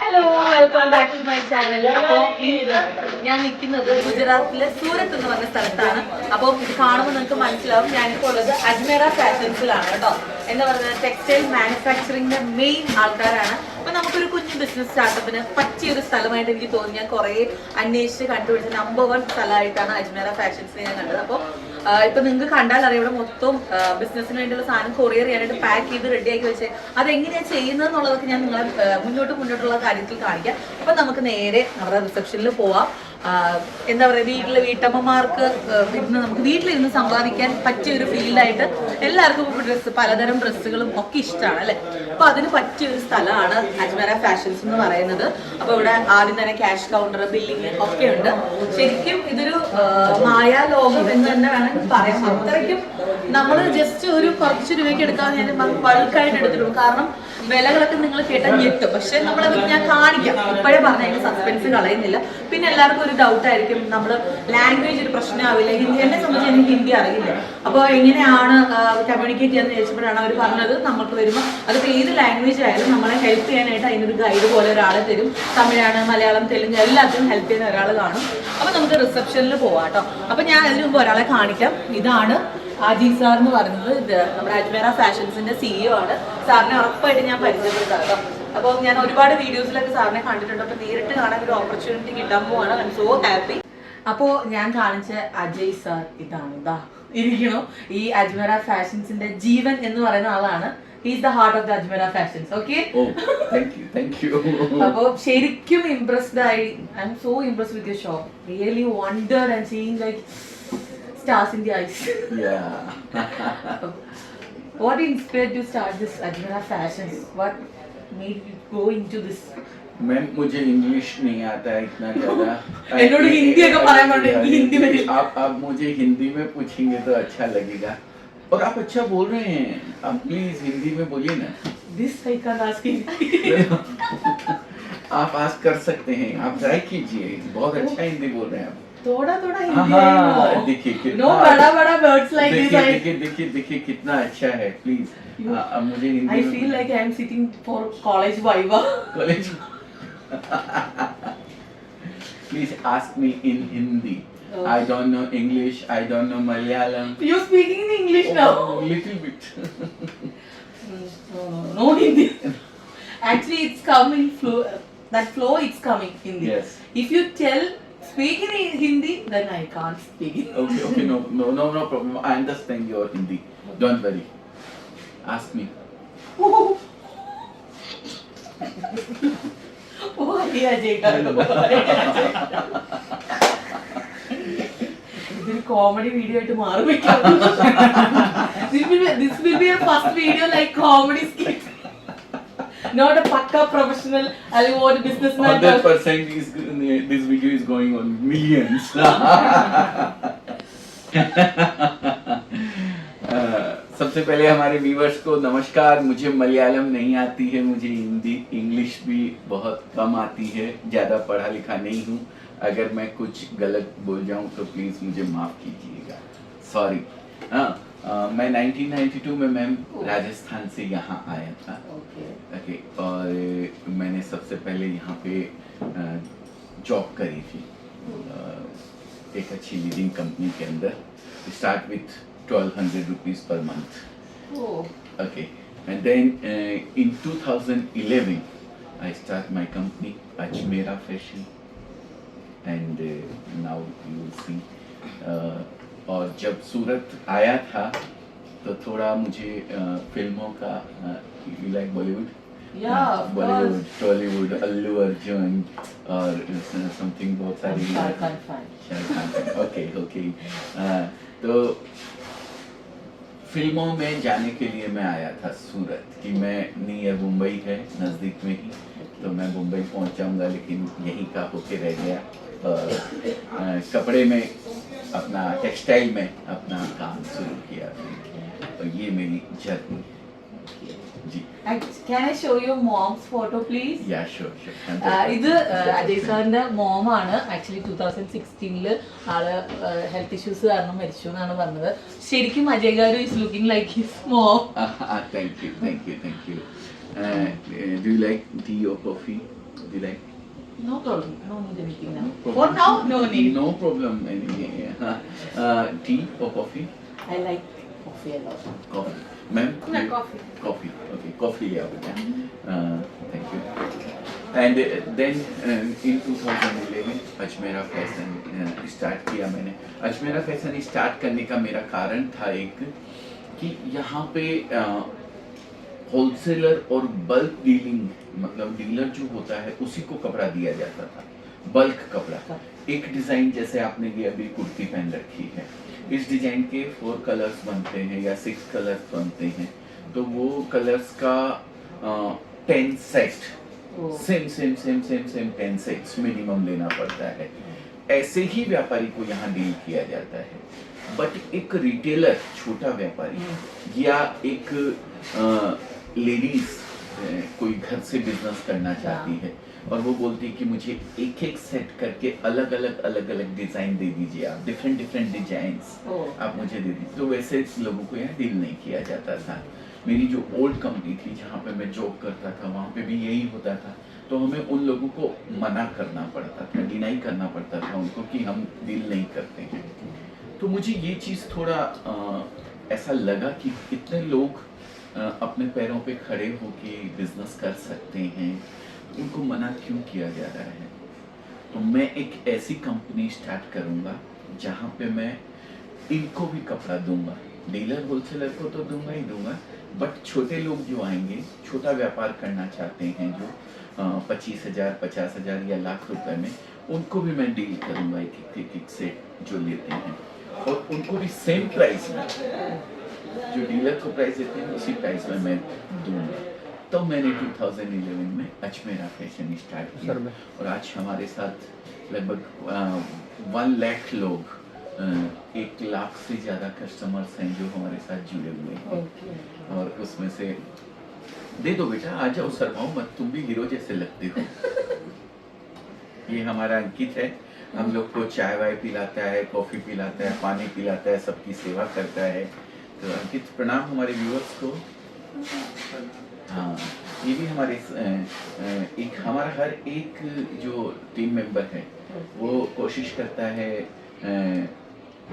Hello, welcome back to my channel. അപ്പോൾ ഞാൻ നിൽക്കുന്നത് ഗുജറാത്തിലെ സൂറത്ത് എന്ന് പറഞ്ഞ സ്ഥലത്താണ്. അപ്പോൾ ഇത് കാണുമ്പോൾ നിങ്ങൾക്ക് മനസ്സിലാവും ഞാനിപ്പോൾ ഉള്ളത് അജ്മേറ ഫാഷൻസിലാണ് കേട്ടോ. എന്താ പറയുക, ടെക്സ്റ്റൈൽ മാനുഫാക്ചറിങ്ങിന്റെ മെയിൻ ആൾക്കാരാണ്. അപ്പോൾ നമുക്കൊരു കുഞ്ഞു ബിസിനസ് സ്റ്റാർട്ടപ്പിന് പറ്റിയൊരു സ്ഥലമായിട്ട് എനിക്ക് തോന്നി. ഞാൻ കുറേ അന്വേഷിച്ച് കണ്ടുപിടിച്ച നമ്പർ 1 സ്ഥലമായിട്ടാണ് അജ്മേറ ഫാഷൻസിനെ ഞാൻ കണ്ടത്. അപ്പോൾ ഇപ്പൊ നിങ്ങൾക്ക് കണ്ടാൽ അറിയാം, ഇവിടെ മൊത്തം ബിസിനസ്സിന് വേണ്ടിയുള്ള സാധനം കൊറിയർ ചെയ്യാനായിട്ട് പാക്ക് ചെയ്ത് റെഡിയാക്കി വെച്ച് അതെങ്ങനെയാണ് ചെയ്യുന്നത് എന്നുള്ളതൊക്കെ ഞാൻ നിങ്ങളെ മുന്നോട്ടുള്ള കാര്യത്തിൽ കാണിക്കാം. അപ്പൊ നമുക്ക് നേരെ നമ്മുടെ റിസപ്ഷനിൽ പോവാം. എന്താ പറയുക, വീട്ടമ്മമാർക്ക് നമുക്ക് വീട്ടിലിരുന്ന് സമ്പാദിക്കാൻ പറ്റിയ ഒരു ഫീൽഡായിട്ട് എല്ലാവർക്കും ഇപ്പോൾ പലതരം ഡ്രസ്സുകളും ഒക്കെ ഇഷ്ടമാണ് അല്ലെ. അപ്പൊ അതിന് പറ്റിയ ഒരു സ്ഥലമാണ് അജ്മേറ ഫാഷൻസ് എന്ന് പറയുന്നത്. അപ്പൊ ഇവിടെ ആദ്യം തന്നെ ക്യാഷ് കൗണ്ടർ, ബില്ലിങ് ഒക്കെ ഉണ്ട്. ശരിക്കും ഇതൊരു മായാലോകം എന്ന് തന്നെ വേണമെങ്കിൽ പറയാം. അത്രയ്ക്കും നമ്മൾ ജസ്റ്റ് ഒരു കുറച്ച് രൂപയ്ക്ക് എടുക്കാതെ ഞാൻ ബൾക്കായിട്ട് എടുത്തിട്ടുണ്ട്. കാരണം വിലകളൊക്കെ നിങ്ങൾ കേട്ടാൽ ഞെട്ടും. പക്ഷെ നമ്മളത് ഞാൻ കാണിക്കാം, ഇപ്പോഴേ പറഞ്ഞ അതിന്റെ സസ്പെൻസ് കളയുന്നില്ല. പിന്നെ എല്ലാവർക്കും ഒരു ഡൗട്ട് ആയിരിക്കും, നമ്മൾ ലാംഗ്വേജ് ഒരു പ്രശ്നമാവില്ല. എന്നെ സംബന്ധിച്ച് എനിക്ക് ഹിന്ദി അറിയില്ല. അപ്പോൾ എങ്ങനെയാണ് കമ്മ്യൂണിക്കേറ്റ് ചെയ്യാന്ന് ചോദിച്ചപ്പോഴാണ് അവർ പറഞ്ഞത്, നമുക്ക് വരുമ്പോൾ അതിപ്പോൾ ഏത് ലാംഗ്വേജ് ആയാലും നമ്മളെ ഹെൽപ്പ് ചെയ്യാനായിട്ട് അതിനൊരു ഗൈഡ് പോലെ ഒരാളെ തരും. തമിഴാണ്, മലയാളം, തെലുങ്ക് എല്ലാത്തിനും ഹെൽപ്പ് ചെയ്യുന്ന ഒരാൾ കാണും. അപ്പോൾ നമുക്ക് റിസപ്ഷനിൽ പോവാം കേട്ടോ. അപ്പോൾ ഞാൻ അതിന് മുമ്പ് ഒരാളെ കാണിക്കാം. ഇതാണ് അജീസ് സാർ എന്ന് പറയുന്നത്. ഇത് നമ്മുടെ അജ്മേറ ഫാഷൻസിന്റെ CEO ആണ്. സാറിനെ ഉറപ്പായിട്ട് ഞാൻ പരിചയപ്പെടുത്താം കേട്ടോ. അപ്പോൾ ഞാൻ ഒരുപാട് വീഡിയോസിലൊക്കെ സാറിനെ കണ്ടിട്ടുണ്ട്. അപ്പോൾ നേരിട്ട് കാണാൻ ഒരു ഓപ്പർച്യൂണിറ്റി കിട്ടാൻ പോവാണ്. I M so happy. അപ്പോൾ ഞാൻ കാണിച്ച അജയ് സാർ ഇതാണ്, ഇതാ ഇരിക്കണോ. ഈ അജ്മേറ ഫാഷൻസിന്റെ ജീവൻ എന്ന് പറയുന്ന ആളാണ്. He's the heart of the Ajmera Fashions. Okay? Oh, thank you. അപ്പോൾ ശരിക്കും ഇംപ്രസ്ഡ് ആയി. I'm so impressed with your shop. Really wondered and seeing like stars in the eyes. Yeah. What inspired you to start this Ajmera Fashions? What made you go into this? Ma'am, मुझे English नहीं आता है इतना ज़्यादा. इन्होंने हिंदी का पारा मारने की हिंदी में. आप मुझे हिंदी में पूछेंगे तो अच्छा लगेगा. और आप अच्छा बोल रहे हैं. आप प्लीज हिंदी में बोलिए ना. This I can't ask him. आप आस्क कर सकते हैं. आप ट्राई कीजिए. बहुत अच्छा हिंदी बोल रहे हैं आप. थोड़ा हिंदी है. देखिए कितना. No बड़ा words like this. देखिए कितना अच्छा है. प्लीज अब मुझे Hindi. I feel like I am sitting for college viva. College. Please ask me in Hindi. Oh. I don't know English. I don't know Malayalam. You're speaking in English now. Little bit. No Hindi. Actually, it's coming flow. That flow, it's coming Hindi. Yes. If you speak in Hindi, then I can't speak it. Okay, no problem. I understand your Hindi. Don't worry. Ask me. ഇതൊരു comedy video ആയിട്ട് മാറി. This will be a first video like comedy skit. Not a pakka professional. I'll go to businessman. 100% this video is going on millions. सबसे पहले हमारे viewers को नमस्कार. मुझे मलयालम नहीं आती है. मुझे हिंदी इंग्लिश भी बहुत कम आती है. ज़्यादा पढ़ा लिखा नहीं हूँ. अगर मैं कुछ गलत बोल जाऊँ तो प्लीज़ मुझे माफ़ कीजिएगा. सॉरी. मैं 1992 में मैम राजस्थान से यहाँ आया था. ओके. और मैंने सबसे पहले यहाँ पे जॉब करी थी एक अच्छी लीडिंग कंपनी के अंदर. Start with 1200 rupees per month. Okay. And then in 2011 I start my company Ajmera Fashion. And now you will see. और जब सूरत आया था तो थोड़ा मुझे फिल्मों का लाइक बॉलीवुड, बॉलीवुड, टॉलीवुड, अल्लू अर्जुन और समथिंग बहुत सारी. ओके. तो फिल्मों में जाने के लिए मैं आया था सूरत. कि मैं नियर मुंबई है नज़दीक में ही, तो मैं मुंबई पहुंच जाऊंगा, लेकिन यहीं का होके रह गया. कपड़े में अपना टेक्सटाइल में अपना काम शुरू किया. और ये मेरी जर्नी. जी. Can I show you mom's photo please? Yeah, sure. ഇത് അജയ് സാറിന്റെ മോമാണ്. ആക്ച്വലി 2016 ആള് ഹെൽത്ത് ഇഷ്യൂസ് കാരണം മരിച്ചു എന്നാണ് പറഞ്ഞത്. ശരിക്കും Ajay Garu is looking like his mom. Thank you. Do you like tea or coffee? Did I? No problem. No need anything now. No For problem. now, no need. No problem. Anyway. Tea or coffee? I like coffee a lot. Coffee. Ma'am? No, you- coffee. Coffee. Okay. Coffee ले आओ बेटा. Thank you. And then in 2011 Ajmera fashion start किया मैंने. Ajmera fashion start करने का मेरा कारण था एक कि यहाँ पे होलसेलर और बल्क डीलिंग, मतलब डीलर जो होता है उसी को कपड़ा दिया जाता था, बल्क कपड़ा. एक डिजाइन जैसे आपने ये अभी कुर्ती पहन रखी है, इस डिजाइन के 4 कलर्स बनते हैं या 6 कलर्स बनते हैं, तो वो कलर्स का 10 सेट सेम 10 सेट्स मिनिमम लेना पड़ता है. ऐसे ही व्यापारी को यहाँ डील किया जाता है. बट एक रिटेलर, छोटा व्यापारी या एक लेडीज कोई घर से बिजनेस करना चाहती है और वो बोलती है कि मुझे एक एक सेट करके अलग अलग डिजाइन दे दीजिए आप, डिफरेंट डिजाइन्स आप मुझे दे दीजिए, तो वैसे लोगों को यहाँ डील नहीं किया जाता था. मेरी जो ओल्ड कंपनी थी जहाँ पे मैं जॉब करता था, वहाँ पे भी यही होता था. तो हमें उन लोगों को मना करना पड़ता था, डिनाई करना पड़ता था उनको कि हम डील नहीं करते हैं. तो मुझे ये चीज़ थोड़ा ऐसा लगा कि इतने लोग अपने पैरों पे खड़े होके बिजनेस कर सकते हैं, उनको मना क्यों किया जा रहा है. तो मैं एक ऐसी कंपनी स्टार्ट करूँगा जहाँ पे मैं इनको भी कपड़ा दूंगा, डीलर होलसेलर को तो दूंगा ही दूंगा, बट छोटे लोग जो आएंगे, छोटा व्यापार करना चाहते हैं जो 25,000 50,000 या लाख रुपए में, उनको भी मैं डील करूंगा एक सेट जो लेते हैं, और उनको भी सेम प्राइस में, जो डीलर को प्राइस देते हैं उसी प्राइस में मैं दूंगा. तो मैंने 2011 में अजमेरा फैशन स्टार्ट किया और आज हमारे साथ लगभग 1 लाख लोग, 1 लाख से ज़्यादा कस्टमर्स हैं जो हमारे साथ जुड़े हुए हैं. और उसमें से दे दो बेटा, आ जाओ, शर्माओ मत, तुम भी हीरो जैसे लगते हो. ये हमारा अंकित है, हम लोग को चाय वाय पिलाता है, कॉफ़ी पिलाता है, पानी पिलाता है, सबकी सेवा करता है. तो अंकित प्रणाम हमारे व्यूअर्स को. हाँ, ये भी हमारे एक हमारा हर एक जो टीम मेंबर है वो कोशिश करता है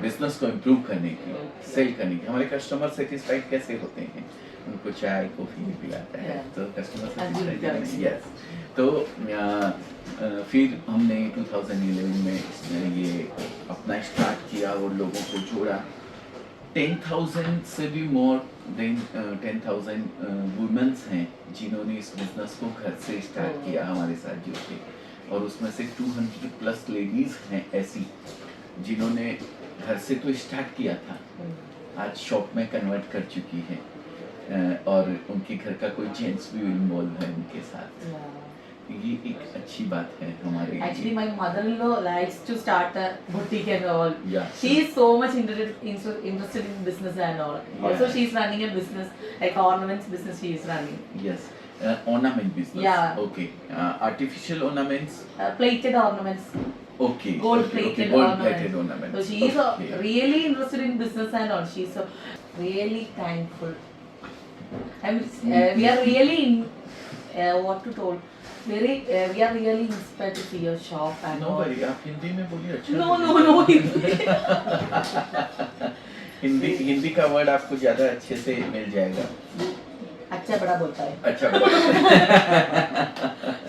बिजनेस को इम्प्रूव करने की, सेल करने की. हमारे कस्टमर सेटिस्फाइड कैसे होते हैं, उनको चाय कॉफ़ी भी पिलाता है, तो कस्टमर सेटिस्फाइड. यस. तो फिर हमने 2011 में ये अपना स्टार्ट किया और लोगों को जोड़ा. 10,000 से भी मोर देन 10,000 वुमेन्स हैं जिन्होंने इस बिजनेस को घर से स्टार्ट किया हमारे साथ जुड़ के, और उसमें से 200 प्लस लेडीज हैं ऐसी जिन्होंने घर से तो स्टार्ट किया था, आज शॉप में कन्वर्ट कर चुकी है, और उनके घर का कोई जेंट्स भी इन्वॉल्व है उनके साथ. ये एक अच्छी बात है हमारे लिए. Actually, my mother-in-law likes to start a boutique and all. Yeah. She is so much interested in business and all. Yeah. Also, she is running a business, like ornaments business. She is running. Yes. Ornament business. Yeah. Okay. Artificial ornaments. Plated ornaments. Okay. Gold-plated Gold-plated ornaments. ornaments. So she is Okay. really interested in business and all. She is so really thankful. And we are really what to told. We are really inspired to see your shop and No all. worry, आप हिंदी में बोलिए. अच्छा No, Hindi. Hindi का word आपको ज्यादा अच्छे से मिल जाएगा. अच्छा बड़ा बोलता है. अच्छा.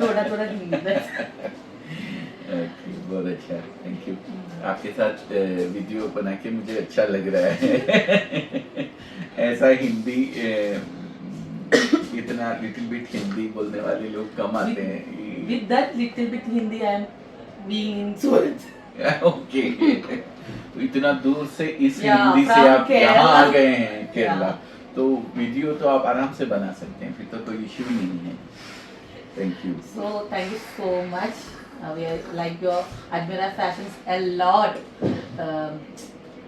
थोड़ा हिंदी. बहुत अच्छा, थैंक यू. आपके साथ वीडियो बना के मुझे अच्छा लग रहा है. ऐसा हिंदी इतना लिटिल बिट हिंदी बोलने वाले लोग कम आते हैं. With that little bit Hindi, I am being in Surat. Okay. तो इतना दूर से इस Yeah, हिंदी से from आप यहाँ आ Kerala. गए हैं केरला, Yeah. तो वीडियो तो आप आराम से बना सकते हैं, फिर तो कोई इश्यू ही नहीं है. Thank you. So thank you so much. We like your Ajmera fashions a lot.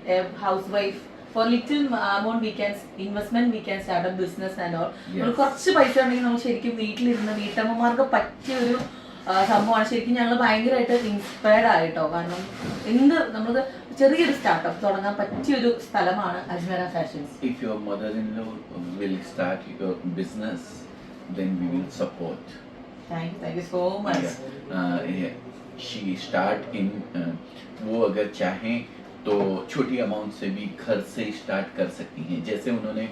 A housewife. For little amount we can investment, we can start a business and all. Yes. ഒരു കുറച്ച് പൈസ ഉണ്ടെങ്കിൽ നമ്മൾ ശരിക്കും വീട്ടിലിരുന്ന് വീട്ടമ്മമാർക്ക് പറ്റിയ ഒരു സംഭവമാണ്. ശരിക്കും ഞങ്ങൾ ഭയങ്കരമായിട്ട് ഇൻസ്പയർഡ് ആയിട്ടോ, കാരണം നമുക്ക് ചെറിയൊരു സ്റ്റാർട്ടപ്പ് തുടങ്ങാൻ പറ്റിയൊരു സ്ഥലമാണ് Ajmera fashions. If your mother-in-law will start your business, then we will support. Thank you so much. She start in वो अगर चाहें तो छोटी अमाउंट से भी घर से स्टार्ट कर सकती हैं। जैसे उन्होंने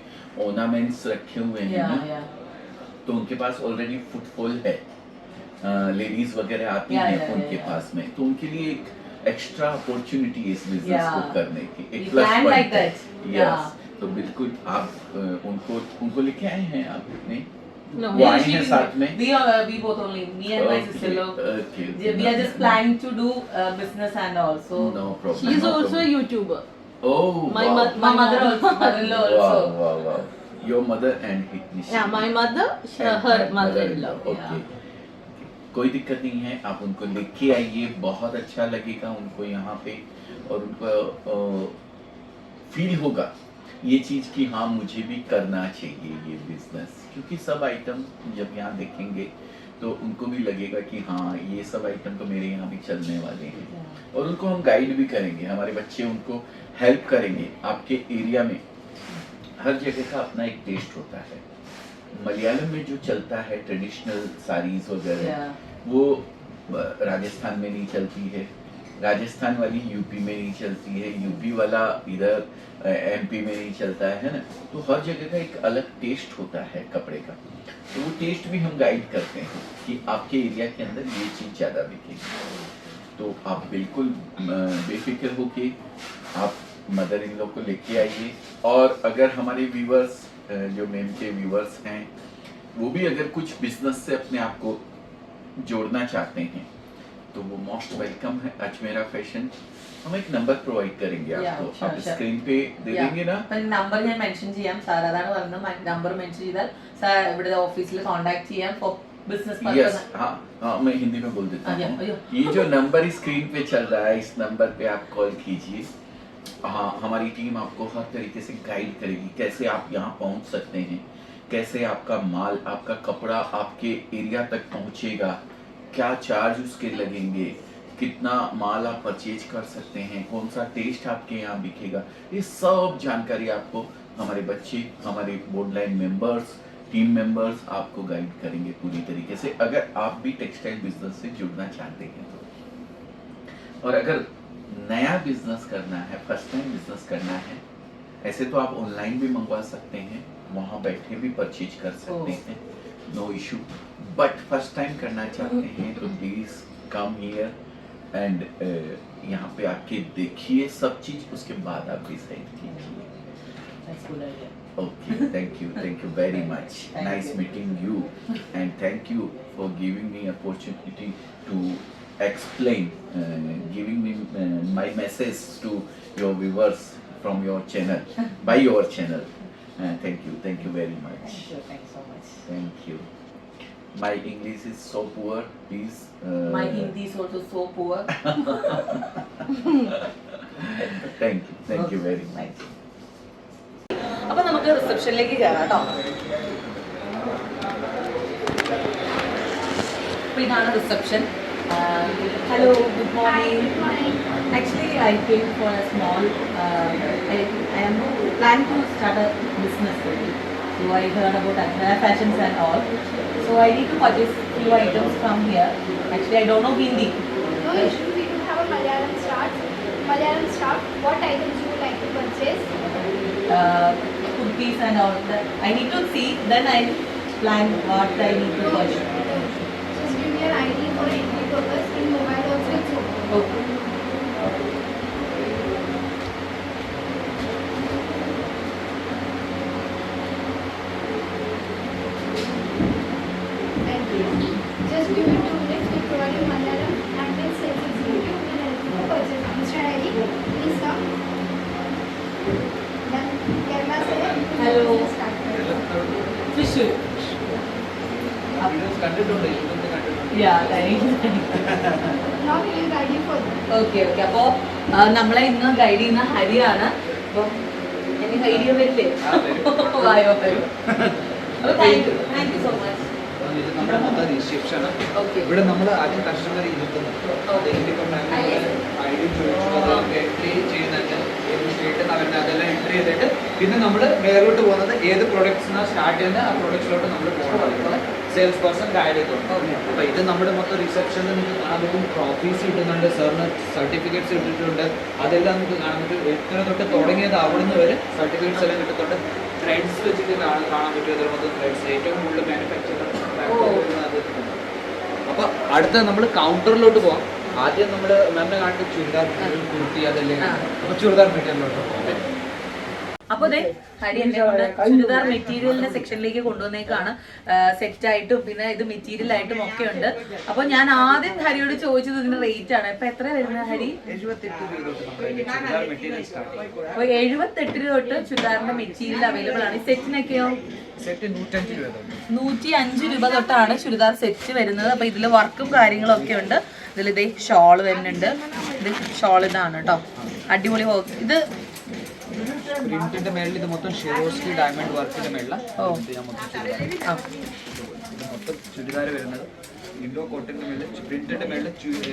ऑर्नामेंट्स रखे हुए हैं Yeah, ना, yeah. तो उनके पास ऑलरेडी फुटफॉल है, लेडीज वगैरह आती Yeah, हैं yeah, उनके yeah. पास में, तो उनके लिए एक एक्स्ट्रा अपॉर्चुनिटी इस बिजनेस Yeah. को करने की, एक We plus plan like point है। that. Yes, Yeah. तो बिल्कुल आप उनको लेके आए हैं आप अपने, No, वो आए हैं साथ में? We both only, me and my sister. Okay. We are just planning to do business and also. No problem. She is no also a problem. YouTuber. Oh, My wow. My mother also, mother-in-law also. Wow, wow, wow. Your mother and his. Yeah, my mother, and her mother-in-law. Okay. कोई दिक्कत नहीं है, आप उनको लेके आइए, बहुत अच्छा लगेगा उनको यहाँ पे, और उनको फील होगा ये चीज़ कि हाँ मुझे भी करना चाहिए ये बिजनेस, क्योंकि सब आइटम जब यहाँ देखेंगे तो उनको भी लगेगा कि हाँ ये सब आइटम तो मेरे यहाँ भी चलने वाले हैं, और उनको हम गाइड भी करेंगे, हमारे बच्चे उनको हेल्प करेंगे। आपके एरिया में हर जगह का अपना एक टेस्ट होता है। मलयालम में जो चलता है ट्रेडिशनल साड़ीज वगैरह, Yeah. वो राजस्थान में नहीं चलती है, राजस्थान वाली यूपी में नहीं चलती है, यूपी वाला इधर एमपी में नहीं चलता है ना, तो हर जगह का एक अलग टेस्ट होता है कपड़े का, तो वो टेस्ट भी हम गाइड करते हैं कि आपके एरिया के अंदर ये चीज़ ज़्यादा बिकेगी। तो आप बिल्कुल बेफिक्र होके आप मदर इन लॉ को लेके आइए, और अगर हमारे व्यूवर्स जो मेम के व्यूवर्स हैं वो भी अगर कुछ बिजनेस से अपने आप को जोड़ना चाहते हैं तो वो मोस्ट वेलकम है। अजमेरा फैशन, हम एक नंबर प्रोवाइड करेंगे Yeah, आपको, sure, आप sure. स्क्रीन पे दे देंगे ना। നമ്പർ ഞാൻ മെൻഷൻ ചെയ്യാം സാർ, അതാണ് പറഞ്ഞത്, നമ്പർ മെൻഷൻ ചെയ്താൽ സാർ ഇവിടെ ഓഫീസിൽ കോൺടാക്ട് ചെയ്യാം ഫോർ ബിസിനസ് यस, पर्पस. हाँ हाँ, मैं हिंदी में बोल देता हाँ, हूँ। अयो। ये जो नंबर स्क्रीन पे चल रहा है, इस नंबर पे आप कॉल कीजिए। हाँ, हमारी टीम आपको हर तरीके से गाइड करेगी, कैसे आप यहाँ पहुँच सकते हैं, कैसे आपका माल, आपका कपड़ा आपके एरिया तक पहुँचेगा, क्या चार्ज उसके लगेंगे, कितना माल आप परचेज कर सकते हैं, कौन सा टेस्ट आपके यहाँ बिकेगा, ये सब जानकारी आपको हमारे बच्चे, हमारे board line members, team members आपको गाइड करेंगे पूरी तरीके से, अगर आप भी टेक्सटाइल बिजनेस से जुड़ना चाहते हैं तो। और अगर नया बिजनेस करना है, फर्स्ट टाइम बिजनेस करना है, ऐसे तो आप ऑनलाइन भी मंगवा सकते हैं, वहाँ बैठे भी परचेज कर सकते हैं, no issue, but first time करना चाहते हैं तो प्लीज कम हियर एंड यहाँ पे आके देखिए सब चीज, उसके बाद आप डिसाइड कीजिए। Okay, thank you very much. Thank Nice you. meeting you, and thank you for giving me opportunity to explain, giving me my message to your viewers from your channel, by your channel. Thank you very much. Thank you so much. Thank you. My English is so poor, please. My Hindi is also so poor. Thank you very much. അപ്പൊ നമുക്ക് റിസപ്ഷനിലേക്ക് കയറാം കേട്ടോ. അപ്പൊ ഇതാണ് reception. Hello, good morning. Actually, I came for a small. I am planning to start a business. So I heard about Ajmera Fashions and all. So I need to purchase few items from here. Actually, I don't know Hindi. No issue, we do have a Malayalam staff. What items you would like to purchase? Kurtis and all that. I need to see, then I plan what I need to purchase. Just give me your ID for entry purpose. In mobile also it's okay. Okay. Thank you. Just give me 2 minutes. We provide you Malayalam and then sales executive will help you to purchase. Mr. ID, please come. Then camera say. Hello. Start. Thrissur. Yeah, thank you. Now we will guide you further. Okay okay. അപ്പോൾ നമ്മളെ ഇന്ന് guide ചെയ്യുന്ന ഹരിയാണ്. അപ്പോൾ എനിക്ക് idea വരില്ലേ? വായോ വരും. അപ്പോൾ താങ്ക് യു സോ മച്ച്. നമ്മുടെ മൊത്തം റിസപ്ഷൻ ഓക്കെ. ഇവിടെ നമ്മൾ ആദ്യം കസ്റ്റമർ ഇരുത്തുന്നു. അതിപ്പം ഐ ഡി ചോദിച്ചു അതൊക്കെ ക്ലീൻ ചെയ്യുന്നുണ്ട്. വീട്ടിൽ നിന്ന് വരുന്നത് അതെല്ലാം എൻട്രി ചെയ്തിട്ട് പിന്നെ നമ്മൾ മേലോട്ട് പോകുന്നത് ഏത് പ്രൊഡക്ട്സിനാണ് സ്റ്റാർട്ട് ചെയ്യുന്നത് ആ പ്രൊഡക്ട്സിലോട്ട് നമ്മൾ പോകണം. അതുപോലെ സെയിൽസ് പേഴ്സൺ ഗൈഡ് ചെയ്തോളും. അപ്പോൾ ഇത് നമ്മുടെ മൊത്തം റിസപ്ഷനിൽ നിങ്ങൾക്ക് കാണാൻ പറ്റും. ട്രോഫീസ് കിട്ടുന്നുണ്ട്, സാറിന് സർട്ടിഫിക്കറ്റ്സ് കിട്ടിയിട്ടുണ്ട്, അതെല്ലാം നമുക്ക് കാണാൻ പറ്റും. എത്ര തൊട്ട് തുടങ്ങിയത് അവിടെ നിന്ന് വരെ സർട്ടിഫിക്കറ്റ്സ് എല്ലാം കിട്ടുന്നുണ്ട്. ത്രെഡ്സ് വെച്ചിട്ട് കാണാൻ പറ്റും. ഇതിൽ മൊത്തം ത്രെഡ്സ് ഏറ്റവും കൂടുതൽ മാനുഫാക്ചർ. അപ്പോൾ അടുത്ത നമ്മൾ കൗണ്ടറിലോട്ട് പോകാം. ആദ്യം നമ്മൾ മാമിനെ കാണിട്ട് ചുരിദാർ കുർത്തി അതെല്ലാം. അപ്പോൾ ചുരിദാർ മെറ്റീരിയലിലോട്ട് പോകാം. അപ്പൊ അതെ ഹരി എന്നെ കൊണ്ട് ചുരിദാർ മെറ്റീരിയലിന്റെ സെക്ഷനിലേക്ക് കൊണ്ടുവന്നേക്കാണ്. സെറ്റ് ആയിട്ടും പിന്നെ ഇത് മെറ്റീരിയൽ ആയിട്ടും ഒക്കെ ഉണ്ട്. അപ്പൊ ഞാൻ ആദ്യം ഹരിയോട് ചോദിച്ചത് ഇതിന്റെ റേറ്റ് ആണ്. ഇപ്പൊ എത്ര വരുന്നത് ഹരി? 78 അപ്പൊ 78 രൂപ തൊട്ട് ചുരിദാറിന്റെ മെറ്റീരിയൽ അവൈലബിൾ ആണ്. ഈ സെറ്റിനൊക്കെയോ 105 രൂപ തൊട്ടാണ് ചുരിദാർ സെറ്റ് വരുന്നത്. അപ്പൊ ഇതില് വർക്കും കാര്യങ്ങളും ഒക്കെ ഉണ്ട്. ഇതിൽ ഇതേ ഷോള് വരുന്നുണ്ട്. ഇത് ഷോൾ ഇതാണ് കേട്ടോ, അടിപൊളി വർക്ക്. ഇത് പ്രിന്റിന്റെ മേളിൽ ഇത് മൊത്തം ഷിറോസ്കി ഡയമണ്ട് വർക്കിന്റെ മേളിലാണ് മൊത്തം ചുരിദാർ വരുന്നത്. ഇൻഡോ കോട്ടന്റെ മേളിൽ പ്രിന്റിന്റെ മേളിൽ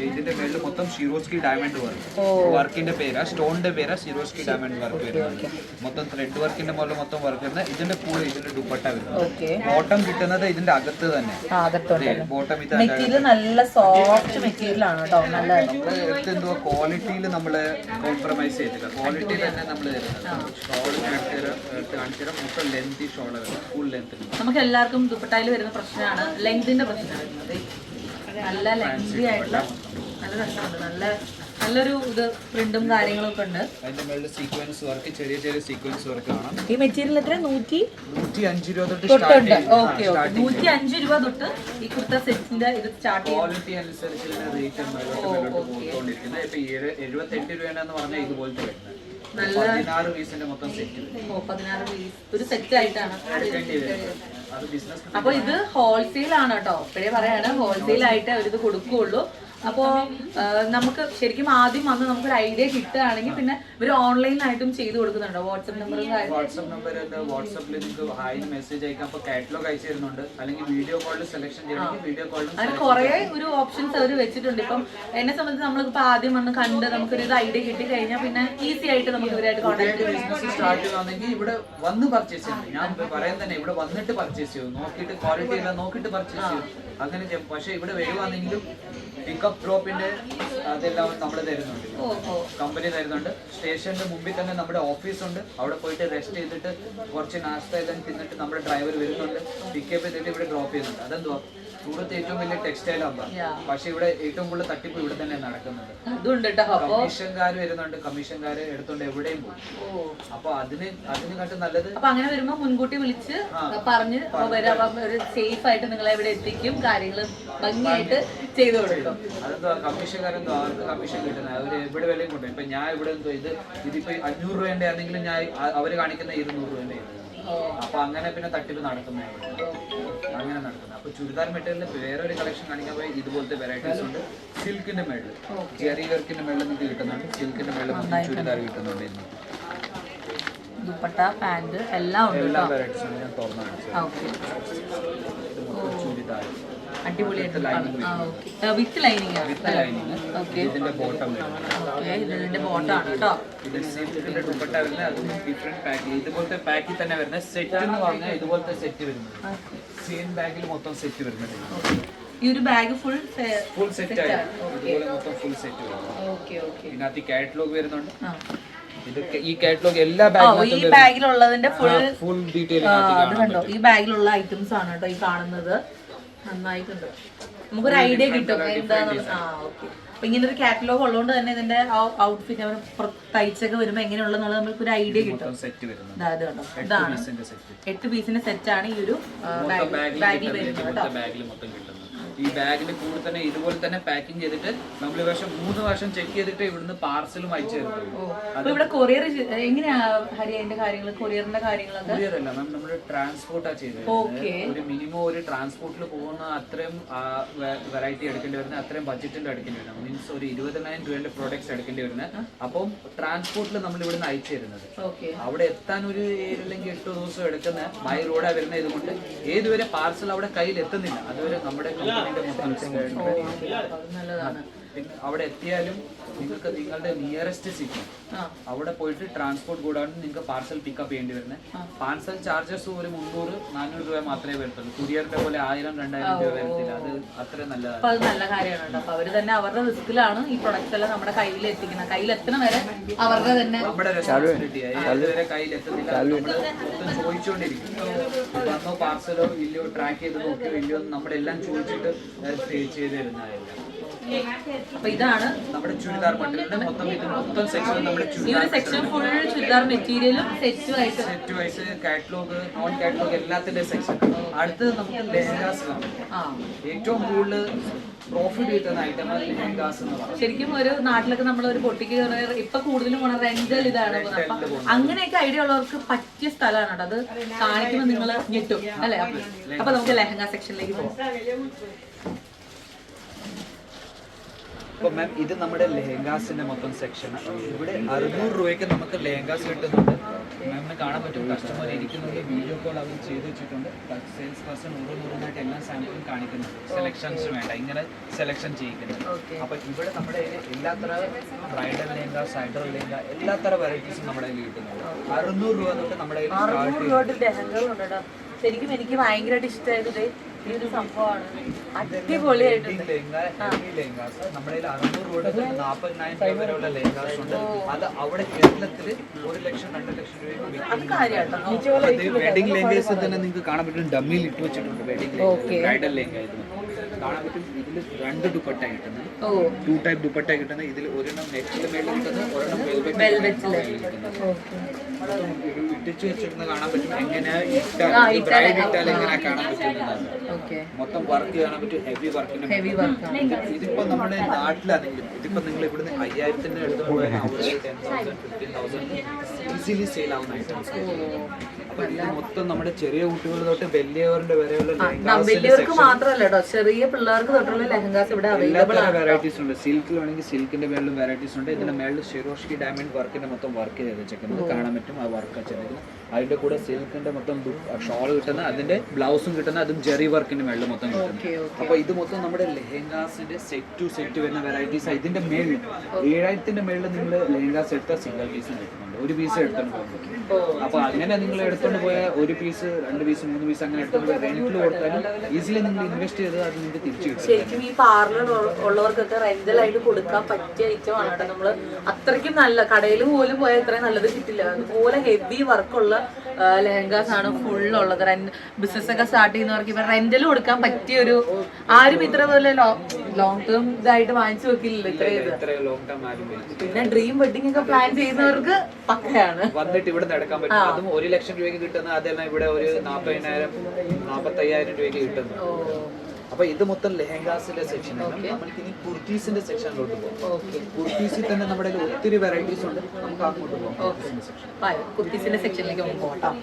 ഇതിന്റെ മേളിൽ മൊത്തം ഷിറോസ്കി ഡയമണ്ട് വർക്ക്. വർക്കിന്റെ പേരാ, സ്റ്റോണിന്റെ പേരാ ഷിറോസ്കി ഡയമണ്ട് വർക്ക് വരുന്നത്. മൊത്തം ത്രെഡ് വർക്കിന്റെ മുകളിൽ മൊത്തം വർക്ക് വരുന്നത്. ഇതിന്റെ കൂടെ ഇതിന്റെ ദുപ്പട്ട വരുന്നത്. ബോട്ടം കിട്ടുന്നത് ഇതിന്റെ അകത്ത് തന്നെ. ബോട്ടം ഇത് മെറ്റീരിയൽ നല്ല സോഫ്റ്റ് മെറ്റീരിയൽ ആണ് കേട്ടോ. നല്ല നമ്മള് എന്തുവാ ക്വാളിറ്റിയിൽ നമ്മള് കോംപ്രമൈസ് ചെയ്തില്ല. ക്വാളിറ്റി തന്നെ നമ്മൾ ഷോൾ കാണിച്ചു മൊത്തം ലെങ്തി ഷോൾ വരുന്നത്. Full length. നമുക്ക് എല്ലാവർക്കും ദുപ്പട്ടയിൽ വരുന്ന പ്രശ്നമാണ് ലെങ്തിന്റെ പ്രശ്നം വരുന്നത്. നല്ല ലെങ്തി ആയിട്ടുള്ള നല്ല രസമുണ്ട്. നല്ലൊരു ഇത് പ്രിന്റും കാര്യങ്ങളൊക്കെ ഉണ്ട്. അതിന്റെ മേളിൽ സീക്വൻസ് വർക്ക്, ചെറിയ ചെറിയ സീക്വൻസ് വർക്ക് കാണാം. ഈ മെറ്റീരിയൽ എത്ര? 105 രൂപ തൊട്ട് തൊട്ടുണ്ട്. ഓക്കെ, 105 രൂപ തൊട്ട് ഈ കുർത്ത സെറ്റിന്റെ ഇത് സ്റ്റാർട്ട് ചെയ്യും. ക്വാളിറ്റി അനുസരിച്ചുള്ള റേറ്റ് പോയിക്കൊണ്ടിരിക്കുന്നത്. ഇപ്പൊ 78 രൂപയാണെന്ന് പറഞ്ഞാൽ ഇതുപോലത്തെ വരുന്നത്. 16 പീസിന്റെ മൊത്തം സെറ്റ്. 16 പീസ് ഒരു സെറ്റ് ആയിട്ടാണ്. അത് ബിസിനസ്. അപ്പൊ ഇത് ഹോൾസെയിൽ ആണ് കേട്ടോ. ഇപ്പോഴേ പറയാണ്, ഹോൾസെയിൽ ആയിട്ട് അവരിത് കൊടുക്കുകയുള്ളൂ. അപ്പോൾ നമുക്ക് ശരിക്കും ആദ്യം വന്ന് നമുക്കൊരു ഐഡിയ കിട്ടുകയാണെങ്കിൽ പിന്നെ ഇവർ ഓൺലൈനായിട്ടും ചെയ്ത് കൊടുക്കുന്നുണ്ടോ? വാട്സ്ആപ്പ് നമ്പറും വാട്സ്ആപ്പ് നമ്പർ വാട്സാപ്പിൽ നിങ്ങൾക്ക് ഹായ് മെസ്സേജ് അയക്കാം. അപ്പോൾ കാറ്റലോഗ് അയച്ചു തരുന്നുണ്ട്. അല്ലെങ്കിൽ വീഡിയോ കോളിൽ സെലക്ഷൻ ചെയ്യണമെങ്കിൽ വീഡിയോ കോളിൽ അതിന് കുറേ ഒരു ഓപ്ഷൻസ് അവർ വെച്ചിട്ടുണ്ട്. ഇപ്പം എന്നെ സംബന്ധിച്ച് നമ്മളിപ്പോൾ ആദ്യം വന്ന് കണ്ട് നമുക്കൊരു ഇത് ഐഡിയ കിട്ടി കഴിഞ്ഞാൽ പിന്നെ ഈസി ആയിട്ട് നമുക്ക് ഇവരായിട്ട് കോൺടാക്ട് ബിസിനസ് സ്റ്റാർട്ട് ചെയ്യുകയാണെങ്കിൽ ഇവിടെ വന്ന് പർച്ചേസ് ചെയ്യും. ഞാൻ പറയാൻ തന്നെ ഇവിടെ വന്നിട്ട് പർച്ചേസ് ചെയ്യും. നോക്കിയിട്ട് ക്വാളിറ്റി എല്ലാം നോക്കിയിട്ട് പർച്ചേസ് ചെയ്യും. അങ്ങനെ ചെയ്യും. പക്ഷേ ഇവിടെ വരുവാണെങ്കിലും പിക്കപ്പ് ഡ്രോപ്പിന്റെ അതെല്ലാം നമ്മൾ തരുന്നുണ്ട്. കമ്പനി തരുന്നുണ്ട്. സ്റ്റേഷന്റെ മുമ്പിൽ തന്നെ നമ്മുടെ ഓഫീസുണ്ട്. അവിടെ പോയിട്ട് റെസ്റ്റ് ചെയ്തിട്ട് കുറച്ച് നാസ്ത എല്ലാം തിന്നിട്ട് നമ്മുടെ ഡ്രൈവർ വരുന്നുണ്ട്. പിക്കപ്പ് ചെയ്തിട്ട് ഇവിടെ ഡ്രോപ്പ് ചെയ്യുന്നുണ്ട്. അതെന്തുവാ സൂറത്ത് ഏറ്റവും വലിയ ടെക്സ്റ്റൈൽ ഹബ്ബാണ്. പക്ഷെ ഇവിടെ ഏറ്റവും കൂടുതൽ തട്ടിപ്പ് ഇവിടെ തന്നെ നടക്കുന്നുണ്ട്. കമ്മീഷൻകാർ വരുന്നുണ്ട്. കമ്മീഷൻകാര് എടുത്തോണ്ട് എവിടെയും പോകും. അപ്പൊ അതിനെക്കാട്ടും നല്ലത് അങ്ങനെ വരുമ്പോ മുൻകൂട്ടി വിളിച്ച് പറഞ്ഞ് സേഫ് ആയിട്ട് നിങ്ങളെ ഇവിടെ എത്തിക്കും. കാര്യങ്ങൾ ഭംഗിയായിട്ട് ചെയ്തു കൊടുക്കും. അതെന്തോ കമ്മീഷൻകാരെന്തോ അവർക്ക് കമ്മീഷൻ കിട്ടുന്നത്. അവര് എവിടെ വിലയും കൊണ്ടുപോയി. ഇപ്പൊ ഞാൻ ഇവിടെ എന്തോ ഇതിപ്പോ 500 രൂപേന്റെ ആണെങ്കിലും ഞാൻ അവര് കാണിക്കുന്ന 200 രൂപേന്റെ. അപ്പൊ അങ്ങനെ പിന്നെ തട്ടിപ്പ് നടക്കുന്നത് അങ്ങനെ നടക്കുന്നത്. അപ്പൊ ചുരിദാർ മെറ്റീരിയലിൽ വേറൊരു കളക്ഷൻ കാണിക്കാൻ പോയി ഇതുപോലത്തെ വെറൈറ്റീസ് ഉണ്ട്. സിൽക്കിന്റെ മേളിൽ ജെറി വർക്കിന്റെ മേളിൽ നിങ്ങൾക്ക് കിട്ടുന്നുണ്ട്. സിൽക്കിന്റെ മേളിൽ ചുരിദാർ കിട്ടുന്നുണ്ട്. ദുപ്പട്ട, പാന്റ് എല്ലാം ഉണ്ട്. എല്ലാ വെറൈറ്റീസും ഞാൻ തുറന്നു കാണിച്ചു. ചുരിദാർ അടിപൊളിയായിട്ട് വിത്ത് ലൈനിങ്. ഇതിന്റെ ബോട്ടം ഇതിന്റെ ബോട്ടാണ് കേട്ടോ. ഇത് സിൽക്കിന്റെ ദുപ്പട്ട വരുന്നത്. അത് ഡിഫറെന്റ് പാക്ക്. ഇതുപോലത്തെ പാക്കിൽ തന്നെ വരുന്നത്. സെറ്റ് എന്ന് പറഞ്ഞാൽ ഇതുപോലത്തെ സെറ്റ് വരുന്നത്. സെയിം ബാഗിൽ മൊത്തം സെറ്റ് വരുന്നത്. ഈ ഒരു ബാഗ് ഫുൾ സെറ്റ് ആണ്. ഇതുപോലെ മൊത്തം ഫുൾ സെറ്റ് വരുന്നത്. ഇതിനകത്ത് കാറ്റലോഗ് വരുന്നുണ്ട്. ഇതൊക്കെ ഈ കാറ്റലോഗ് എല്ലാ ഈ ബാഗിലുള്ളതിന്റെ ഫുൾ ഡീറ്റെയിൽ അത് കണ്ടോ. ഈ ബാഗിലുള്ള ഐറ്റംസ് ആണ് കേട്ടോ ഈ കാണുന്നത്. നന്നായിട്ടുണ്ട്. നമുക്കൊരു ഐഡിയ കിട്ടും എന്താണെന്ന്. അപ്പൊ ഇങ്ങനെ ഒരു കാറ്റലോഗ് ഉള്ളതുകൊണ്ട് തന്നെ ഇതിന്റെ ഔട്ട്ഫിറ്റ് അവർ തയ്ച്ചൊക്കെ വരുമ്പോ എങ്ങനെയുള്ളതെന്നുള്ളത് നമുക്കൊരു ഐഡിയ കിട്ടും. ഇതാണ് 8 പീസിന്റെ സെറ്റ് ആണ് ഈ ഒരു ബാഗിൽ വരുന്നത് കേട്ടോ. ഈ ബാഗിൽ കൂടെ തന്നെ ഇതുപോലെ തന്നെ പാക്കിംഗ് ചെയ്തിട്ട് നമ്മൾ പക്ഷെ 3 വർഷം ചെക്ക് ചെയ്തിട്ട് ഇവിടുന്ന് പാർസലും അയച്ചു തരുന്നത്. ഇവിടെ കൊറിയർ എങ്ങനെയാ ഹരിയന്റെ കാര്യങ്ങൾ? കൊറിയറിന്റെ കാര്യങ്ങളൊക്കെ കൊറിയറല്ല മാം, നമ്മൾ ട്രാൻസ്പോർട്ടാ ചെയ്തത്. ഒരു മിനിമം ഒരു ട്രാൻസ്പോർട്ടിൽ പോകുന്ന അത്രയും വെറൈറ്റി എടുക്കേണ്ടി വരുന്നത്, അത്രയും ബഡ്ജറ്റിൽ എടുക്കേണ്ടി വരുന്നത്. മീൻസ് ഒരു 20,000 രൂപയുടെ പ്രോഡക്ട്സ് എടുക്കേണ്ടി വരുന്നത്. അപ്പം ട്രാൻസ്പോർട്ടിൽ നമ്മൾ ഇവിടുന്ന് അയച്ചു തരുന്നത്. അവിടെ എത്താൻ ഒരു 7 അല്ലെങ്കിൽ 8 ദിവസം എടുക്കുന്ന ബൈ റോഡാ വരുന്നത്. ഇതുകൊണ്ട് ഏതുവരെ പാർസൽ അവിടെ കയ്യിൽ എത്തുന്നില്ല അതുവരെ നമ്മുടെ നല്ലതാണ്. പിന്നെ അവിടെ എത്തിയാലും നിങ്ങൾക്ക് നിങ്ങളുടെ നിയറസ്റ്റ് സിറ്റി അവിടെ പോയിട്ട് ട്രാൻസ്പോർട്ട് കൂടാണ്ട് നിങ്ങൾക്ക് പാർസൽ പിക്കപ്പ് ചെയ്യേണ്ടി വരുന്നത്. പാർസൽ ചാർജസ് ഒരു 300-400 രൂപ മാത്രമേ വരത്തുള്ളൂ. കുരിയറിന്റെ പോലെ 1000-2000 രൂപ വരത്തില്ല. അത് അത്ര നല്ലതാണ്. അപ്പൊ അത് നല്ല കാര്യമാണ്. അപ്പൊ അവര് തന്നെ അവരുടെ റിസ്കിലാണ് ഈ പ്രൊഡക്ട്സ് എല്ലാം നമ്മുടെ കയ്യിൽ എത്തിക്കുന്നത്. കയ്യിലെത്തണ വരെ അവരുടെ തന്നെ നമ്മുടെ റെസ്പോൺസിബിലിറ്റി. അതുവരെ കയ്യിലെത്തുന്നില്ല, നമ്മൾ മൊത്തം ചോദിച്ചുകൊണ്ടിരിക്കും. വന്നോ പാർസലോ ഇല്ലയോ, ട്രാക്ക് ചെയ്ത് നോക്കിയോ ഇല്ലയോ എന്ന് നമ്മളെല്ലാം ചോദിച്ചിട്ട് ചെയ്ത് തരുന്നതായിരിക്കും. അപ്പൊ ഇതാണ് നമ്മുടെ ചുരിദാർ മെറ്റീരിയലിന്റെ മൊത്തം സെക്ഷൻ നമ്മുടെ ഈ ഒരു സെക്ഷൻ ഫുൾ ചുരിദാർ മെറ്റീരിയലും സെറ്റും ആയിട്ട് set vice catalogue non catalogue എല്ലാത്തിന്റെ സെക്ഷൻ. അടുത്തത് നമുക്ക് ലെഹങ്കാസിലാണ്. ഏറ്റവും കൂടുതൽ പ്രോഫിറ്റ് കിട്ടുന്ന ഐറ്റമാണ് ലെഹങ്കാസ് എന്ന് പറയുന്നത്. ശരിക്കും ഒരു നാട്ടിലൊക്കെ നമ്മൾ ഒരു പൊട്ടിക്ക് ഇപ്പൊ കൂടുതലും പോണ റെന്റൽ ഇതാണ്. അപ്പൊ അങ്ങനെയൊക്കെ ഐഡിയ ഉള്ളവർക്ക് പറ്റിയ സ്ഥലമാണ് കേട്ടോ. അത് കാണിക്കുമ്പോൾ നിങ്ങൾ ഞെട്ടും അല്ലെ. അപ്പൊ നമുക്ക് ലെഹങ്ക സെക്ഷനിലേക്ക് പോകാം. അപ്പൊ മാം ഇത് നമ്മുടെ ലെഹങ്കാസിന്റെ മൊത്തം സെക്ഷനാണ്. ഇവിടെ 600 രൂപയ്ക്ക് നമുക്ക് ലെഹങ്കാസ് കിട്ടുന്നുണ്ട്. മാമിന് കാണാൻ പറ്റും കസ്റ്റമർ ഇരിക്കുന്നത്. വീഡിയോ കോൾ അവർ ചെയ്ത് വെച്ചിട്ടുണ്ട്. സെയിൽസ് പേഴ്സൺ ഓരോന്നായിട്ട് എല്ലാ സാമ്പിളും കാണിക്കുന്നുണ്ട്. സെലക്ഷൻസ് വേണ്ട, ഇങ്ങനെ സെലക്ഷൻ ചെയ്യിക്കുന്നത്. അപ്പൊ ഇവിടെ നമ്മുടെ എല്ലാത്തര ബ്രൈഡൽ ലെഹങ്ക, സൈഡർ ലെഹങ്ക, എല്ലാത്തര വെറൈറ്റീസും നമ്മുടെ കയ്യിൽ കിട്ടുന്നുണ്ട്. 600 രൂപ തൊട്ട് നമ്മുടെ ലെഹങ്കകളുണ്ട്. ശരിക്കും എനിക്ക് ഭയങ്കരമായിട്ട് ഇഷ്ടമായത് ഈ ഒരു സംഭവമാണ്. അടിപൊളിയായിട്ട് നമ്മുടെ 600 രൂപ 40,000 രൂപ വരെയുള്ള ലെഹങ്കാസ് ഉണ്ട്. അത് അവിടെ കേരളത്തിൽ 1 ലക്ഷം 2 ലക്ഷം രൂപയ്ക്ക് വെഡിങ് ലെഹങ്കാസ് തന്നെ നിങ്ങൾക്ക് കാണാൻ പറ്റും. ഡമ്മിയിൽ ഇട്ട് വെച്ചിട്ടുണ്ട് വെഡിങ് ബ്രൈഡൽ ലെഹങ്ക. കാണാൻ പറ്റും. ഇതിൽ 2 ദുപ്പട്ട കിട്ടുന്നത്, 2 ടൈപ്പ് ദുപ്പട്ട കിട്ടുന്നത്. ഇതിൽ ഒരെണ്ണം നെറ്റിന്റെ മേളിൽ കിട്ടുന്നത്, ഒരെണ്ണം വെൽവെറ്റ് ഇട്ടിച്ച് വെച്ചിരുന്ന കാണാൻ പറ്റും. എങ്ങനെ ബ്രൈഡ് ഇട്ടാൽ എങ്ങനെ കാണാൻ പറ്റുന്നതാണ്. മൊത്തം വർക്ക് കാണാൻ പറ്റും. ഹെവി വർക്കിന് ഇതിപ്പോ നമ്മുടെ നാട്ടിലാണെങ്കിലും ഇതിപ്പോ നിങ്ങൾ ഇവിടുന്ന് 5,000 എടുത്ത് പോയാൽ 10,000 15,000 ഈസിലി സെയിൽ ആവുന്ന ഐറ്റംസ്. അപ്പൊ ഇത് മൊത്തം നമ്മുടെ ചെറിയ കുട്ടികൾ തൊട്ട് വലിയവരുടെ വരെയുള്ള വലിയവർക്ക് മാത്രമല്ല കേട്ടോ, ചെറിയ പിള്ളേർക്ക് തൊട്ടുള്ള ലെഹങ്കാസ് ഇവിടെ അവൈലബിൾ ആണ്. വെറൈറ്റീസ് ഉണ്ട്. സിൽക്കിൽ വേണമെങ്കിൽ സിൽക്കിന്റെ മേളിലും വെറൈറ്റീസ് ഉണ്ട്. ഇതിന്റെ മേളിൽ ഷിറോഷ്കി ഡയമണ്ട് വർക്കിന്റെ മൊത്തം വർക്ക് ചെയ്ത് വെച്ചേക്കുന്നത് കാണാൻ പറ്റും. ആ വർക്ക് വെച്ചിരിക്കുന്നത് അതിന്റെ കൂടെ സിൽക്കിന്റെ മൊത്തം ഷോൾ കിട്ടുന്ന, അതിന്റെ ബ്ലൗസും കിട്ടുന്ന, അതും ജെറി വർക്കിന്റെ മേളിൽ മൊത്തം കിട്ടുന്നത്. അപ്പൊ ഇത് മൊത്തം നമ്മുടെ ലെഹങ്കാസിന്റെ സെറ്റ് ടു സെറ്റ് വരുന്ന വെറൈറ്റീസ്. ഇതിന്റെ മേളിൽ 7,000 മേളിൽ നിങ്ങൾ ലെഹങ്കാസ് എടുത്താൽ സിംഗിൾ പീസും കിട്ടുന്നുണ്ട്. ഒരു പീസ് എടുത്തോണ്ട് പോകും. അപ്പൊ അങ്ങനെ നിങ്ങൾ എടുത്തോണ്ട് പോയ 1 പീസ് 2 പീസ് 3 പീസ് അങ്ങനെ എടുത്തോണ്ട് പോയി റെന്റിൽ കൊടുത്താലും ഈസിലി നിങ്ങൾ ഇൻവെസ്റ്റ് ചെയ്ത് അത് നിങ്ങൾക്ക് തിരിച്ചു കിട്ടും. ശരിക്കും ഈ പാർലർ ഉള്ളവർക്കൊക്കെ റെന്റലായിട്ട് കൊടുക്കാൻ പറ്റിയ ഐറ്റമാണ് കേട്ടോ. നമ്മള് അത്രയ്ക്കും നല്ല കടയിൽ പോലും പോയാൽ ഇത്രയും നല്ലത് കിട്ടില്ല. അതുപോലെ ഹെവി വർക്കുള്ള ലെഹങ്കാസ് ആണ് ഫുൾ ഉള്ളത്. ബിസിനസ് ഒക്കെ സ്റ്റാർട്ട് ചെയ്യുന്നവർക്ക് ഇപ്പൊ റെന്റൽ കൊടുക്കാൻ പറ്റിയ ഒരു ആരും ഇത്ര പോലെ ലോങ് ടേം ഇതായിട്ട് വാങ്ങിച്ചു വെക്കില്ലല്ലോ ഇത്രയും. പിന്നെ ഡ്രീം വെഡിങ് ഒക്കെ പ്ലാൻ ചെയ്യുന്നവർക്ക് പക്കയാണ്. വന്നിട്ട് ഇവിടെ നടക്കാൻ പറ്റും. അതും 1 ലക്ഷം രൂപയ്ക്ക് കിട്ടുന്ന അതെല്ലാം ഇവിടെ ഒരു 40,000 45,000 രൂപയ്ക്ക് കിട്ടുന്നു. അപ്പൊ ഇത് മൊത്തം ലെഹങ്കാസിന്റെ സെക്ഷൻ. നമുക്ക് ഇനി കുർത്തീസിന്റെ സെക്ഷനിലോട്ട് പോകാം. കുർത്തീസിൽ തന്നെ നമ്മുടെ ഒത്തിരി വെറൈറ്റീസ് ഉണ്ട്. നമുക്ക് അങ്ങോട്ട് പോകാം. കുർത്തീസിന്റെ സെക്ഷനിലേക്ക് പോകാം.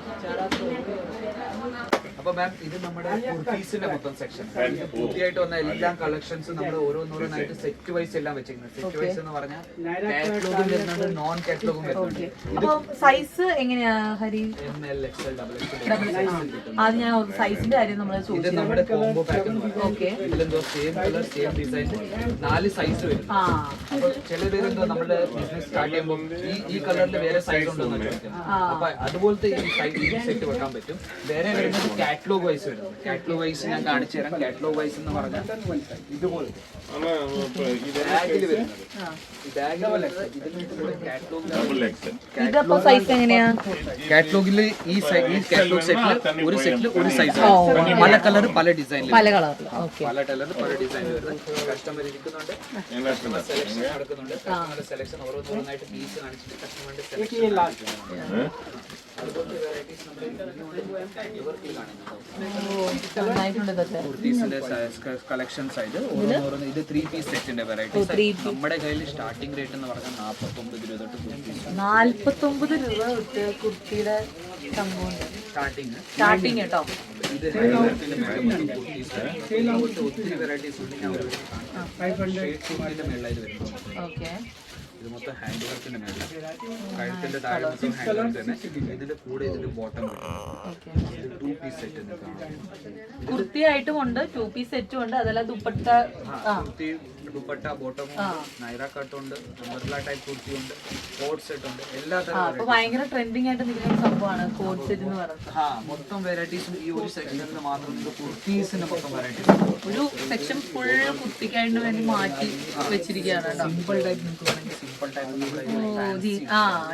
അപ്പൊ മാം ഇത് നമ്മുടെ കുർത്തീസിന്റെ മൊത്തം സെക്ഷൻ. പുതിയായിട്ട് വന്ന എല്ലാ കളക്ഷൻസും നമ്മൾ ഓരോന്നോരോന്നായിട്ട് സെറ്റ് വൈസ് എല്ലാം വെച്ചിരിക്കുന്നത്. സെറ്റ് വൈസ് എന്ന് പറഞ്ഞാൽ കാറ്റലോഗും വരുന്നുണ്ട്, നോൺ കാറ്റലോഗും വരുന്നുണ്ട്. അപ്പൊ സൈസ് എങ്ങനെയാ ഹരി? ML, XL, XXL. അത് ഞാൻ സൈസിന്റെ കാര്യം നമ്മൾ ഇത് ചോദിച്ചു. നമ്മുടെ കോംബോ പാക്ക്. ഇതിലെന്തോ same colour same design 4 size വരും. അപ്പൊ ചില പേരെന്തോ നമ്മുടെ ബിസിനസ് സ്റ്റാർട്ട് ചെയ്യുമ്പോൾ ഈ കളറിൽ വേറെ സൈസ് ഉണ്ടോ എന്ന് ചോദിക്കും. അപ്പൊ അതുപോലത്തെ ഈ സെറ്റ് വെക്കാൻ പറ്റും. വേറെ വരുന്നത് കാറ്റലോഗ് വൈസ് വരുന്നത്. കാറ്റലോഗ് വൈസ് ഞാൻ കാണിച്ചു തരാം. കാറ്റലോഗ് വൈസ് എന്ന് പറഞ്ഞാൽ ഇതുപോലെ ബാഗിൽ വരുന്നത്. ബാഗിൽ പോലെ ഇതപ്പോ സൈസ് എങ്ങനെയാ? കാറ്റലോഗിൽ ഈ കാറ്റലോഗ് സെറ്റിൽ ഒരു സൈസ് പല കളർ പല ഡിസൈനിൽ പല കളറിൽ പല കളർ പല ഡിസൈനിൽ വരുന്നത്. കസ്റ്റമർ ഇരിക്കുന്നുണ്ട്, സെലക്ഷൻ നടക്കുന്നുണ്ട്. കസ്റ്റമറുടെ സെലക്ഷൻ ഓരോന്നോരോന്നായിട്ട് പീസ് കാണിച്ചിട്ട് കസ്റ്റമറുടെ സെലക്ഷൻ അതുപോലത്തെ വെറൈറ്റീസ് കളക്ഷൻസ് ആയത് ഓരോന്നോരോന്ന്. ഇത് 3 പീസ് സെറ്റിന്റെ വെറൈറ്റീസ്. നമ്മുടെ കയ്യിൽ സ്റ്റാർട്ടിംഗ് റേറ്റ് എന്ന് പറഞ്ഞാൽ 49 രൂപ തൊട്ട് 49 രൂപ തൊട്ട് കുർത്തിയുടെ സംഭവം സ്റ്റാർട്ടിങ് കേട്ടോ. ഇത് ഒത്തിരി വെറൈറ്റീസ് ഉണ്ട്. ഞാൻ മേളായിട്ട് വരുന്നത്. ഓക്കെ. ഇത് മൊത്തം ഹാൻഡ് വർക്കിന്റെ മേലെ കഴുത്തിന്റെ താഴെ മൊത്തം ഹാൻഡ് വർക്ക് തന്നെ. ഇതിന്റെ കൂടെ ഇതിന്റെ ബോട്ടം 2 പീസ് സെറ്റ് കുർത്തിയായിട്ടും ഉണ്ട്, 2 പീസ് സെറ്റും ഉണ്ട്. അതെല്ലാം ദുപ്പട്ട ദുപ്പട്ട ബോട്ടമും നൈറ കട്ടുണ്ട് അംബ്രല്ല ടൈപ്പ് കുർത്തി ഉണ്ട് കോട്ട് സെറ്റ് ഉണ്ട് എല്ലാ അപ്പൊ ഭയങ്കര ട്രെൻഡിങ് ആയിട്ട് നിൽക്കുന്ന ഒരു സംഭവമാണ് കോട്ട് സെറ്റ് എന്ന് പറയുന്നത്. മൊത്തം വെറൈറ്റീസും ഈ ഒരു സെക്ഷനിൽ മാത്രം കുർത്തീസിന്റെ മൊത്തം വെറൈറ്റീസ് ഒരു സെക്ഷൻ ഫുൾ കുർത്തിക്കായിട്ട് വേണ്ടി മാറ്റി വെച്ചിരിക്കുകയാണ് കേട്ടോ. സിമ്പിൾ ടൈപ്പ് നിങ്ങൾക്ക് വേണമെങ്കിൽ സിമ്പിൾ ടൈപ്പ്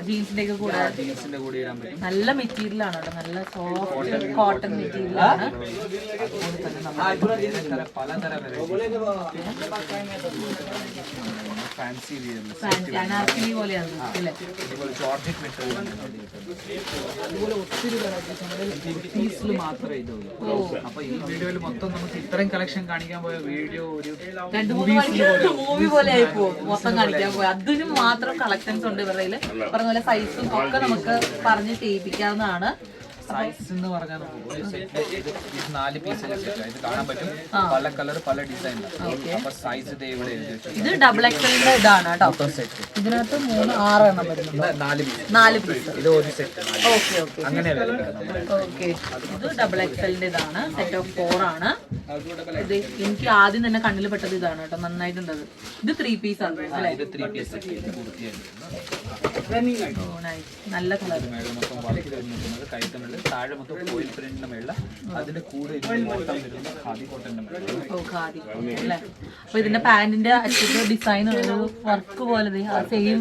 ജീൻസിന്റെ ഒക്കെ കൂടെ ജീൻസിന്റെ കൂടെ ഇടാൻ പറ്റും. നല്ല മെറ്റീരിയൽ ആണ് കേട്ടോ, നല്ല സോഫ്റ്റ് കോട്ടൺ മെറ്റീരിയൽ ആണ്. അതുപോലെ തന്നെ നമ്മൾ പലതരം ഫാൻസി ഫാൻസി അനാർക്കലി പോലെയാണ് അല്ലേ? അതുപോലെ ജോർജറ്റ് മെറ്റീരിയൽ അതുപോലെ ഒത്തിരി വെറൈറ്റീസ് നമ്മുടെ കുർത്തീസിൽ മാത്രമേ ഇതുള്ളൂ. അപ്പൊ ഈ വീഡിയോയിൽ മൊത്തം നമുക്ക് ഇത്രയും കളക്ഷൻ കാണിക്കാൻ പോയ വീഡിയോ ഒരു 2-3 മണിക്കൂർ മൂവി പോലെ ആയി പോകും മൊത്തം കാണിക്കാൻ പോയി. അതിന് മാത്രം കളക്ഷൻസ് ഉണ്ട് ഇവരുടെ കയ്യില്. പറഞ്ഞ പോലെ സൈസും ഒക്കെ നമുക്ക് പറഞ്ഞ് ചെയ്യിപ്പിക്കാവുന്നതാണ്. സൈസ് എന്ന് പറഞ്ഞാൽ ഒരു സെറ്റ് ഇത് 4 പീസിന്റെ സെറ്റ് ഇത് കാണാൻ പറ്റും. പല കളർ പല ഡിസൈൻ. അപ്പൊ സൈസ് ഇത് ഇവിടെ ഇത് ഡബിൾ എക്സലിന്റെ ഇതാണ് കേട്ടോ. സെറ്റ് ഇതിനകത്ത് 3-6 എണ്ണം വരുന്നുണ്ട്. 4 പീസ് ഇത് ഒരു സെറ്റ്. ഓക്കെ ഓക്കെ അങ്ങനെ ഓക്കെ. ഇത് ഡബിൾ എക്സലിന്റെ ഇതാണ്, സെറ്റ് ഓഫ് 4 ആണ്. ഇത് എനിക്ക് ആദ്യം തന്നെ കണ്ണിൽ പെട്ടത് ഇതാണ് കേട്ടോ, നന്നായിട്ടുണ്ട്. ഇത് 3 പീസ് ആണ് അല്ലേ? ഇത് 3 പീസ് സെറ്റ് കുർത്തിയാണ്. നല്ല കളർ. മേളിൽ മൊത്തം വർക്ക് വരുന്നത് കൈത്തമിഴ് താഴെ മൊത്തം ഫോയിൽ പ്രിന്റിന്റെ മേളിൽ അതിന്റെ കൂടെ മൊത്തം വരുന്നത് ഖാദി കോട്ടന്റെ മേളിൽ. ഓ ഖാദി അല്ലേ? അപ്പൊ ഇതിന്റെ പാന്റിന്റെ അറ്റത്ത് ഡിസൈൻ ഒരു വർക്ക് പോലെ സെയിം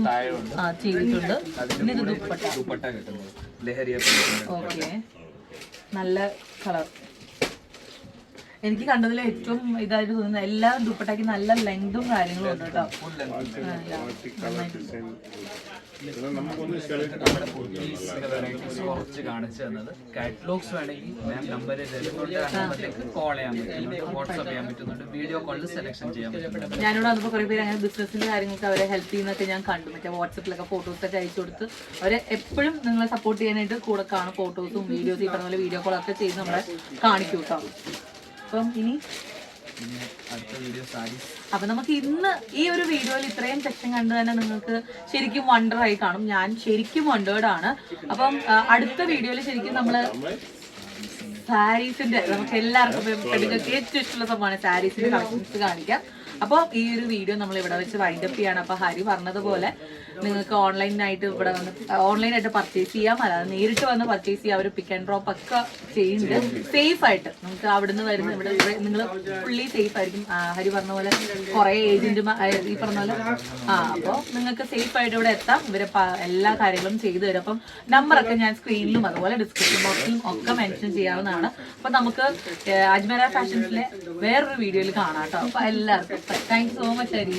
ചെയ്തിട്ടുണ്ട്. പിന്നെ ഇത് ദുപ്പട്ട കിട്ടുന്നത് ലഹരിയ. ഓക്കെ, നല്ല കളർ. എനിക്ക് കണ്ടതിൽ ഏറ്റവും ഇതായിട്ട് തോന്നുന്നത് എല്ലാ ദുപ്പട്ടയ്ക്ക് നല്ല ലെങ്തും കാര്യങ്ങളും ഉണ്ട് കേട്ടോ. കുറച്ച് കാണിച്ചു തന്നത് കാറ്റലോഗ്സ് വേണമെങ്കിൽ മാം നമ്പർ കോൾ ചെയ്യാൻ പറ്റും, വാട്സ്ആപ്പ് ചെയ്യാൻ പറ്റുന്നുണ്ട്, വീഡിയോ കോളിൽ സെലക്ഷൻ ചെയ്യാൻ പറ്റും. ഞാനിവിടെ വന്നപ്പോൾ കുറേ പേര് അങ്ങനെ ബിസിനസിന്റെ കാര്യങ്ങൾക്ക് അവരെ ഹെൽപ്പ് ചെയ്യുന്നൊക്കെ ഞാൻ കണ്ടു. മറ്റേ വാട്സപ്പിലൊക്കെ ഫോട്ടോസൊക്കെ അയച്ചു കൊടുത്ത് അവരെ എപ്പോഴും നിങ്ങളെ സപ്പോർട്ട് ചെയ്യാനായിട്ട് കൂടെ കാണും. ഫോട്ടോസും വീഡിയോസും ഈ പറഞ്ഞ പോലെ വീഡിയോ കോളൊക്കെ ചെയ്ത് നമ്മളെ കാണിക്കും കേട്ടോ. അപ്പം ഇനി അടുത്ത വീഡിയോ സാരീസ്. അപ്പൊ നമുക്ക് ഇന്ന് ഈ ഒരു വീഡിയോയിൽ ഇത്രയും സെക്ഷൻ കണ്ടു തന്നെ നിങ്ങൾക്ക് ശരിക്കും വണ്ടർ ആയി കാണും. ഞാൻ ശരിക്കും വണ്ടേർഡ് ആണ്. അപ്പം അടുത്ത വീഡിയോയിൽ ശരിക്കും നമ്മള് സാരീസിന്റെ, നമുക്ക് എല്ലാവർക്കും പെണ്ണുങ്ങൾക്ക് ഏറ്റവും ഇഷ്ടമുള്ള സംഭവമാണ് സാരീസിന്റെ കളക്ഷൻസ് കാണിക്കാം. അപ്പോൾ ഈ ഒരു വീഡിയോ നമ്മൾ ഇവിടെ വെച്ച് വൈൻഡപ്പ് ചെയ്യാണ്. അപ്പൊ ഹരി പറഞ്ഞതുപോലെ നിങ്ങൾക്ക് ഓൺലൈനായിട്ട് ഇവിടെ വന്ന് ഓൺലൈനായിട്ട് പർച്ചേസ് ചെയ്യാം, അല്ലാതെ നേരിട്ട് വന്ന് പർച്ചേസ് ചെയ്യാം. അവർ പിക്ക് ആൻഡ് ഡ്രോപ്പ് ഒക്കെ ചെയ്യുന്നുണ്ട് സേഫ് ആയിട്ട്. നമുക്ക് അവിടുന്ന് വരുന്ന ഇവിടെ നിങ്ങൾ ഫുള്ളി സേഫ് ആയിരിക്കും. ഹരി പറഞ്ഞ പോലെ കുറെ ഏജന്റുമാർ ഈ പറഞ്ഞ പോലെ അപ്പോൾ നിങ്ങൾക്ക് സേഫ് ആയിട്ട് ഇവിടെ എത്താം. ഇവരെ എല്ലാ കാര്യങ്ങളും ചെയ്തു തരും. അപ്പം നമ്പറൊക്കെ ഞാൻ സ്ക്രീനിലും അതുപോലെ ഡിസ്ക്രിപ്ഷൻ ബോക്സിലും ഒക്കെ മെൻഷൻ ചെയ്യാവുന്നതാണ്. അപ്പൊ നമുക്ക് അജ്മേര ഫാഷൻസിലെ വേറൊരു വീഡിയോയിൽ കാണാം കേട്ടോ. അപ്പൊ എല്ലാവർക്കും താങ്ക്സ് സോ മച്ച് ഹരി.